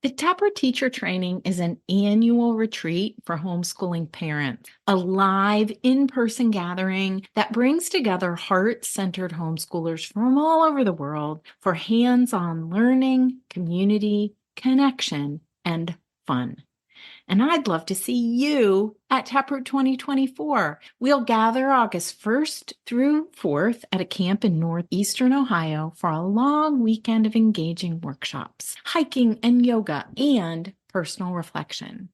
The Taproot Teacher Training is an annual retreat for homeschooling parents, a live in-person gathering that brings together heart-centered homeschoolers from all over the world for hands-on learning, community, connection, and fun. And I'd love to see you at Taproot 2024. We'll gather August 1st through 4th at a camp in northeastern Ohio for a long weekend of engaging workshops, hiking and yoga, and personal reflection.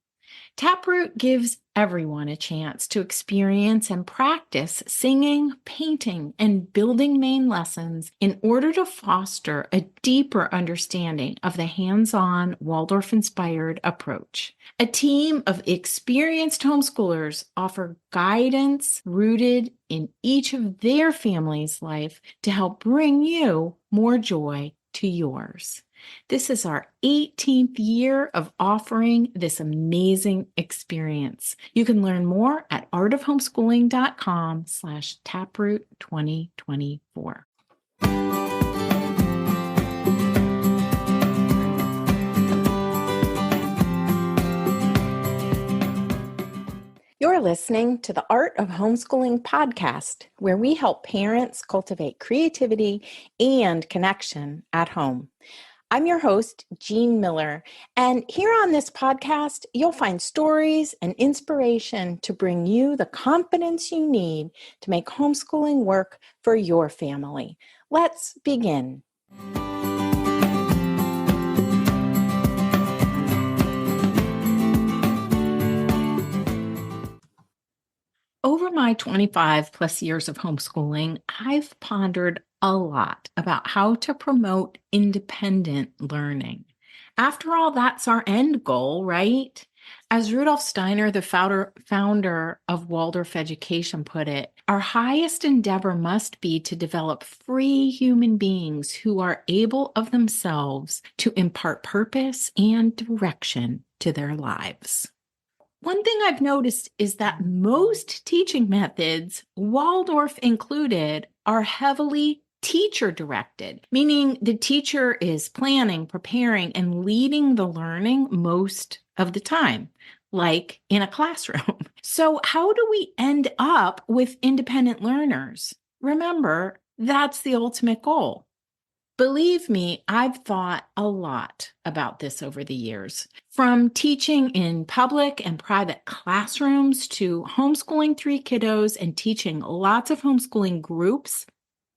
Taproot gives everyone a chance to experience and practice singing, painting, and building main lessons in order to foster a deeper understanding of the hands-on Waldorf-Inspired approach. A team of experienced homeschoolers offer guidance rooted in each of their family's life to help bring you more joy to yours. This is our 18th year of offering this amazing experience. You can learn more at artofhomeschooling.com/taproot2024. You're listening to the Art of Homeschooling podcast, where we help parents cultivate creativity and connection at home. I'm your host, Jean Miller, and here on this podcast, you'll find stories and inspiration to bring you the confidence you need to make homeschooling work for your family. Let's begin. Over my 25 plus years of homeschooling, I've pondered a lot about how to promote independent learning. After all, that's our end goal, right? As Rudolf Steiner, the founder of Waldorf education, put it, our highest endeavor must be to develop free human beings who are able of themselves to impart purpose and direction to their lives. One thing I've noticed is that most teaching methods, Waldorf included, are heavily teacher-directed, meaning the teacher is planning, preparing, and leading the learning most of the time, like in a classroom. So how do we end up with independent learners? Remember, that's the ultimate goal. Believe me, I've thought a lot about this over the years. From teaching in public and private classrooms to homeschooling 3 kiddos and teaching lots of homeschooling groups,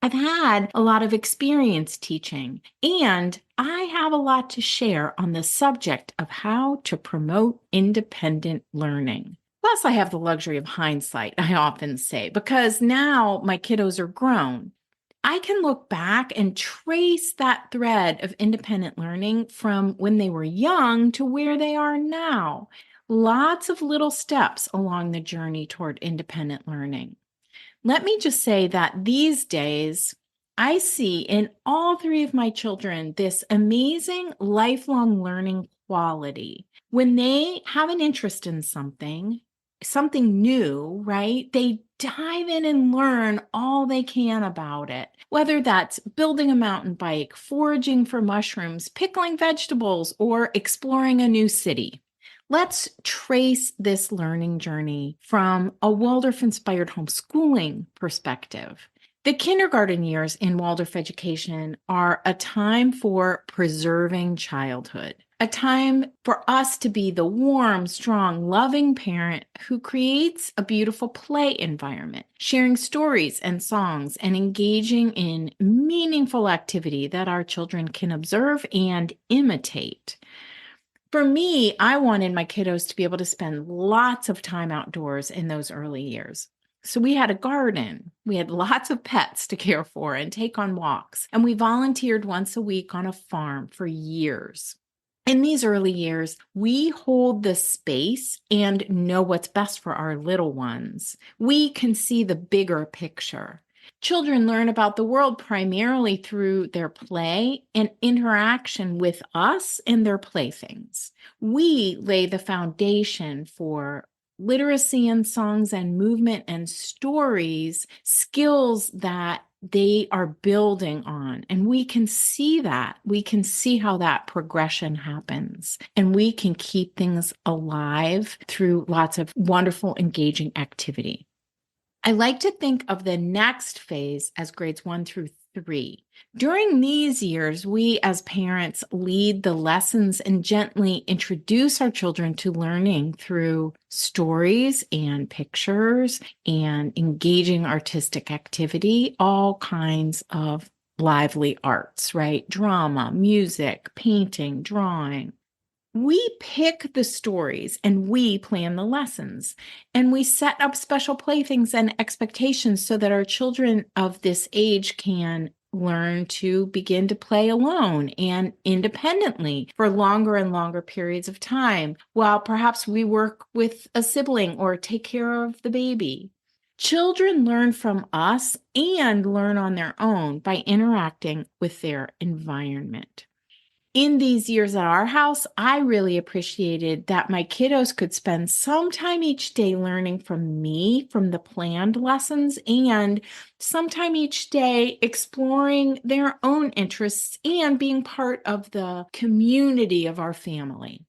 I've had a lot of experience teaching, and I have a lot to share on the subject of how to promote independent learning. Plus, I have the luxury of hindsight, I often say, because now my kiddos are grown. I can look back and trace that thread of independent learning from when they were young to where they are now. Lots of little steps along the journey toward independent learning. Let me just say that these days, I see in all 3 of my children this amazing lifelong learning quality. When they have an interest in something new, right? They dive in and learn all they can about it, whether that's building a mountain bike, foraging for mushrooms, pickling vegetables, or exploring a new city. Let's trace this learning journey from a Waldorf-inspired homeschooling perspective. The kindergarten years in Waldorf education are a time for preserving childhood, a time for us to be the warm, strong, loving parent who creates a beautiful play environment, sharing stories and songs and engaging in meaningful activity that our children can observe and imitate. For me, I wanted my kiddos to be able to spend lots of time outdoors in those early years. So we had a garden, we had lots of pets to care for and take on walks, and we volunteered once a week on a farm for years. In these early years, we hold the space and know what's best for our little ones. We can see the bigger picture. Children learn about the world primarily through their play and interaction with us and their playthings. We lay the foundation for literacy and songs and movement and stories, skills that they are building on. And we can see that. We can see how that progression happens. And we can keep things alive through lots of wonderful, engaging activity. I like to think of the next phase as grades 1 through 3. During these years, we as parents lead the lessons and gently introduce our children to learning through stories and pictures and engaging artistic activity, all kinds of lively arts, right? Drama, music, painting, drawing. We pick the stories and we plan the lessons, and we set up special playthings and expectations so that our children of this age can learn to begin to play alone and independently for longer and longer periods of time, while perhaps we work with a sibling or take care of the baby. Children learn from us and learn on their own by interacting with their environment. In these years at our house, I really appreciated that my kiddos could spend some time each day learning from me, from the planned lessons, and some time each day exploring their own interests and being part of the community of our family.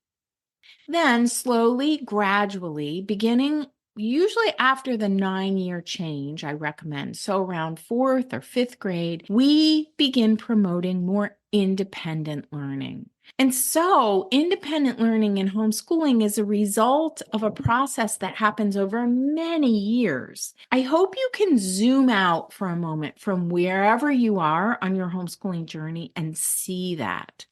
Then, slowly, gradually, beginning usually after the 9-year change, I recommend, so around 4th or 5th grade, we begin promoting more independent learning. And so, independent learning in homeschooling is a result of a process that happens over many years. I hope you can zoom out for a moment from wherever you are on your homeschooling journey and see that.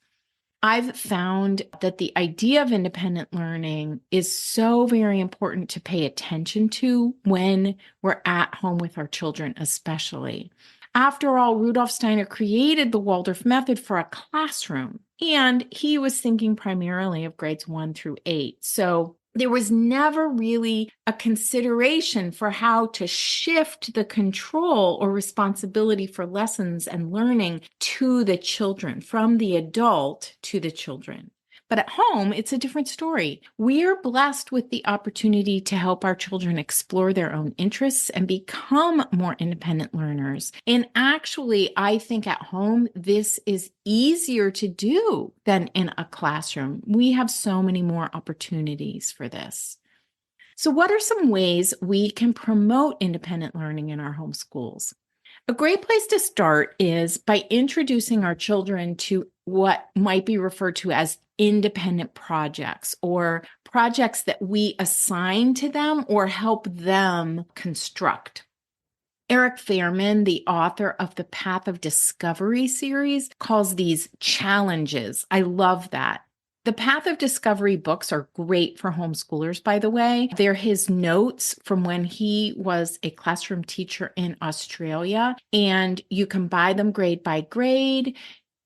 I've found that the idea of independent learning is so very important to pay attention to when we're at home with our children, especially. After all, Rudolf Steiner created the Waldorf method for a classroom, and he was thinking primarily of grades 1 through 8. So there was never really a consideration for how to shift the control or responsibility for lessons and learning to the children, from the adult to the children. But at home, it's a different story. We're blessed with the opportunity to help our children explore their own interests and become more independent learners. And actually, I think at home, this is easier to do than in a classroom. We have so many more opportunities for this. So, what are some ways we can promote independent learning in our homeschools? A great place to start is by introducing our children to what might be referred to as independent projects, or projects that we assign to them or help them construct. Eric Fairman, the author of the Path of Discovery series, calls these challenges. I love that. The Path of Discovery books are great for homeschoolers, by the way. They're his notes from when he was a classroom teacher in Australia, and you can buy them grade by grade.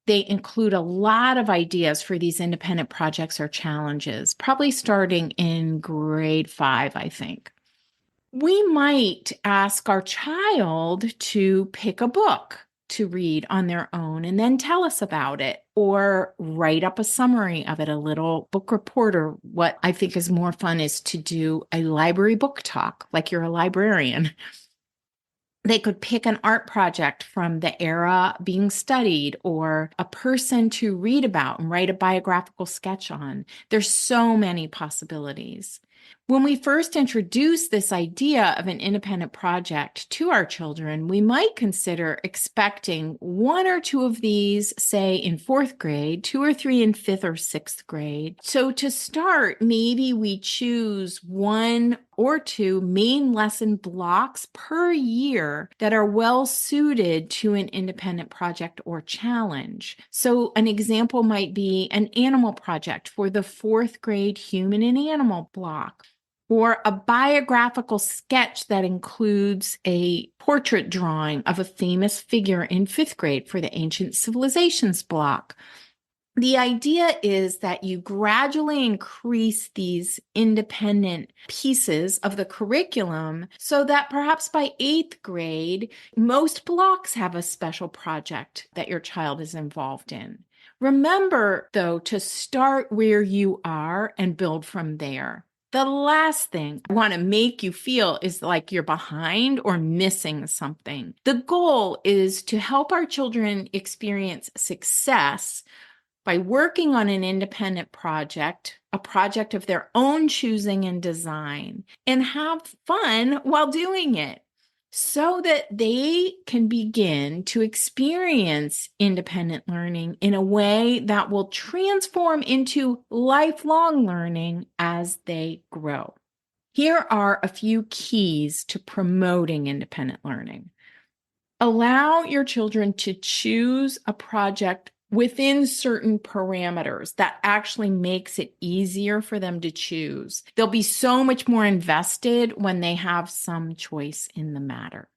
They include a lot of ideas for these independent projects or challenges, probably starting in grade 5, I think. We might ask our child to pick a book to read on their own and then tell us about it, or write up a summary of it, a little book report. Or what I think is more fun is to do a library book talk, like you're a librarian. They could pick an art project from the era being studied, or a person to read about and write a biographical sketch on. There's so many possibilities. When we first introduce this idea of an independent project to our children, we might consider expecting 1 or 2 of these, say in 4th grade, 2 or 3 in 5th or 6th grade. So to start, maybe we choose 1 or 2 main lesson blocks per year that are well suited to an independent project or challenge. So an example might be an animal project for the 4th grade human and animal block, or a biographical sketch that includes a portrait drawing of a famous figure in 5th grade for the ancient civilizations block. The idea is that you gradually increase these independent pieces of the curriculum so that perhaps by 8th grade, most blocks have a special project that your child is involved in. Remember, though, to start where you are and build from there. The last thing I want to make you feel is like you're behind or missing something. The goal is to help our children experience success by working on an independent project, a project of their own choosing and design, and have fun while doing it so that they can begin to experience independent learning in a way that will transform into lifelong learning as they grow. Here are a few keys to promoting independent learning. Allow your children to choose a project within certain parameters that actually makes it easier for them to choose. They'll be so much more invested when they have some choice in the matter.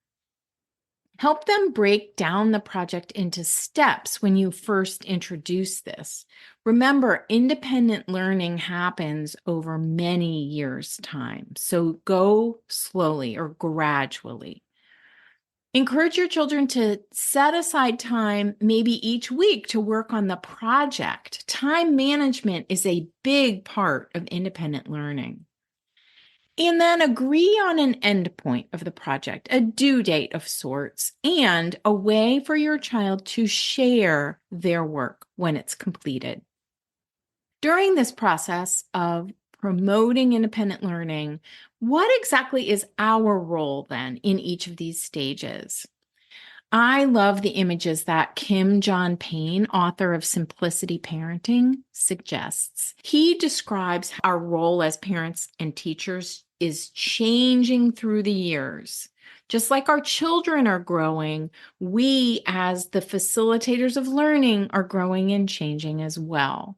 Help them break down the project into steps when you first introduce this. Remember, independent learning happens over many years' time, so go slowly or gradually. Encourage your children to set aside time, maybe each week, to work on the project. Time management is a big part of independent learning. And then agree on an endpoint of the project, a due date of sorts, and a way for your child to share their work when it's completed. During this process of promoting independent learning, what exactly is our role then in each of these stages? I love the images that Kim John Payne, author of Simplicity Parenting, suggests. He describes our role as parents and teachers is changing through the years. Just like our children are growing, we as the facilitators of learning are growing and changing as well.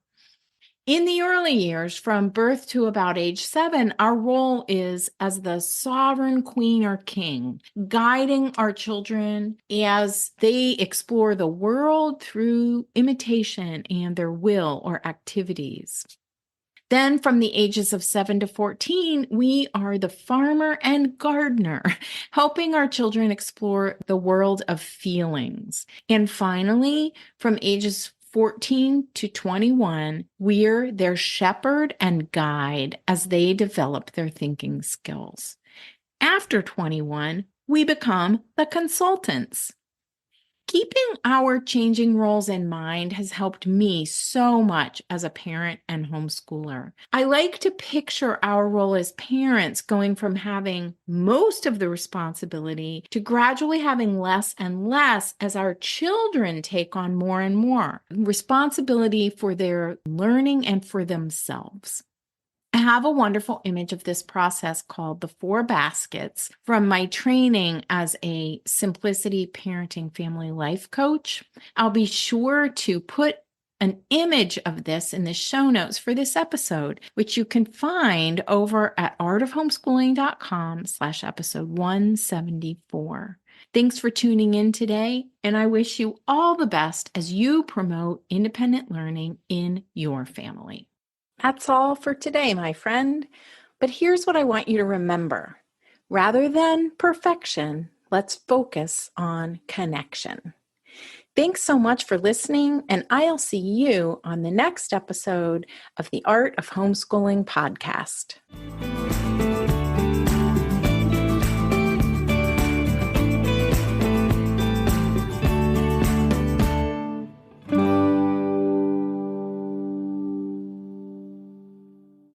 In the early years, from birth to about age 7, our role is as the sovereign queen or king, guiding our children as they explore the world through imitation and their will or activities. Then from the ages of 7 to 14, we are the farmer and gardener, helping our children explore the world of feelings. And finally, from ages 14 to 21, we're their shepherd and guide as they develop their thinking skills. After 21, we become the consultants. Keeping our changing roles in mind has helped me so much as a parent and homeschooler. I like to picture our role as parents going from having most of the responsibility to gradually having less and less as our children take on more and more responsibility for their learning and for themselves. I have a wonderful image of this process called the 4 baskets from my training as a Simplicity Parenting Family Life Coach. I'll be sure to put an image of this in the show notes for this episode, which you can find over at artofhomeschooling.com/episode 174. Thanks for tuning in today, and I wish you all the best as you promote independent learning in your family. That's all for today, my friend. But here's what I want you to remember. Rather than perfection, let's focus on connection. Thanks so much for listening, and I'll see you on the next episode of the Art of Homeschooling podcast.